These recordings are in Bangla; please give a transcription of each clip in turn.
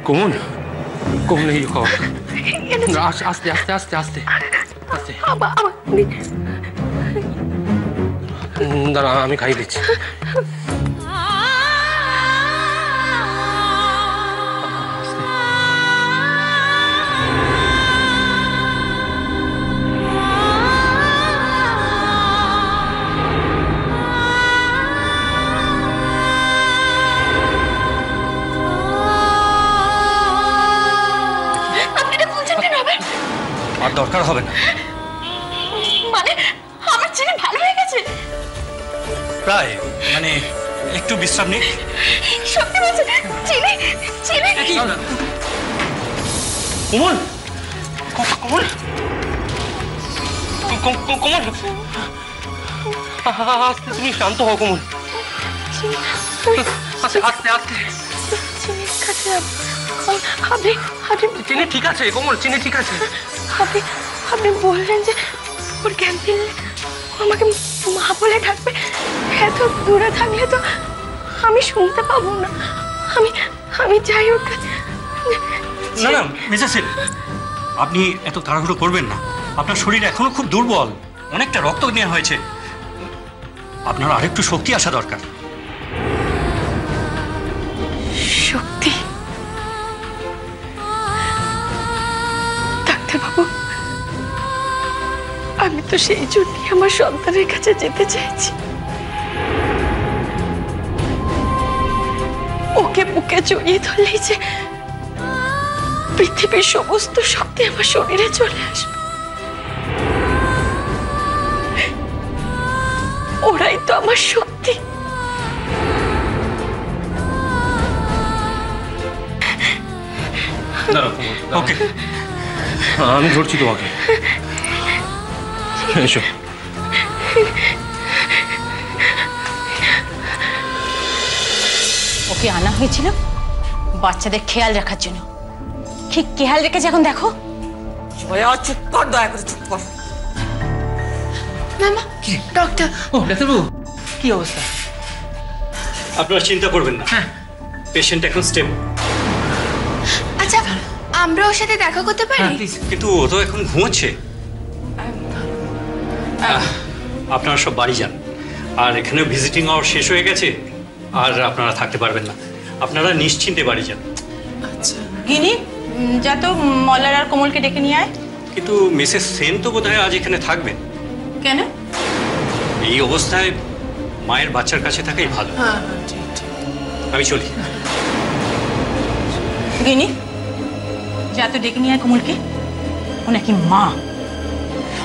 কোমল কোমল এই আস্তে আস্তে আস্তে আস্তে আস্তে দাঁড়া আমি খাইয়ে দিচ্ছি। আর দরকার হবে না। মানে আমার ছেলে ভালো হয়ে গেছে? প্রায়, মানে একটু বিশ্রাম নিক। সত্যি বলছে? চিনি চিনি কোমল কোমল কোমল আস্তে, তুমি শান্ত হও কোমল। আস্তে আস্তে আস্তে। চিনি ঠিক আছে কোমল, চিনি ঠিক আছে। আপনি বললেন যে ওর জ্ঞান ফিরলে আমাকে মা বলে ডাকবে। এত দূরে থাকলে তো আমি শুনতে পাবো না। আমি যাই ওর কাছে। না না মিসেস সেন, আপনি এত তাড়াহুড়ো করবেন না। আপনার শরীর এখনো খুব দুর্বল, অনেকটা রক্ত নেওয়া হয়েছে। আপনার আরেকটু শক্তি আসা দরকার। শক্তি? ডাক্তারবাবু, আমি তো সেই জন্যই আমার সন্তানের কাছে যেতে চাইছি। ওকে বুকে জড়িয়ে ধরলেই যে পৃথিবীর সমস্ত শক্তি আমার শরীরে চলে আসবে। ওরাই তো আমার শক্তি। ওকে, আমি ধরছি তোমাকে। এসো। ওকে আনা হয়েছিল বাচ্চাদের খেয়াল রাখার জন্য। ঠিক খেয়াল রেখেছে এখন দেখো। চুপ কর, দয়া করে চুপ কর। মামা, ডক্টর। ও ডাক্তারবাবু, কি অবস্থা? আপনারা চিন্তা করবেন না, পেশেন্ট এখন স্টেবল। আচ্ছা, আমরা ওর সাথে দেখা করতে পারি? কিন্তু ও তো এখন ঘুমোচ্ছে। আপনারা সব বাড়ি যান। আর এখানেও ভিজিটিং আওয়ার শেষ হয়ে গেছে, আর আপনারা থাকতে পারবেন না। আপনারা নিশ্চিন্তে বাড়ি যান। গিনি, যা তো মল্লার আর কোমলকে ডেকে নিয়ে আয়। কিন্তু মিসেস সেন তো বোধহয় আজ এখানে থাকবেন। কেন? এই অবস্থায় মায়ের বাচ্চার কাছে থাকাই ভালো। আমি চলি। গিনি, যা তো ডেকে নিয়ে আয় কোমলকে। ও নাকি মা,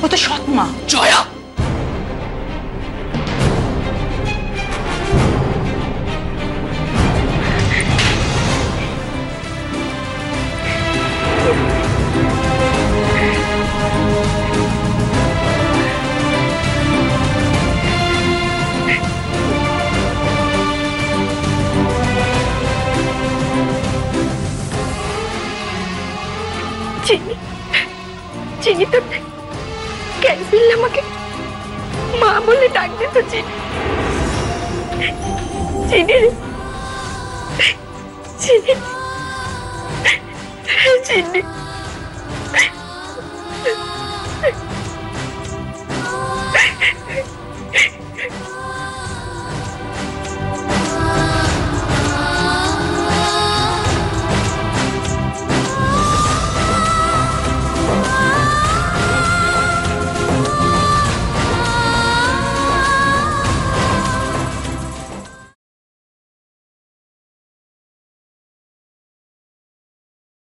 ও তো সৎ মা। জয়া, চিনি তো জ্ঞান ফিরলে আমাকে মা বলে ডাক দিত। চিনি চিনি চিনি চিনি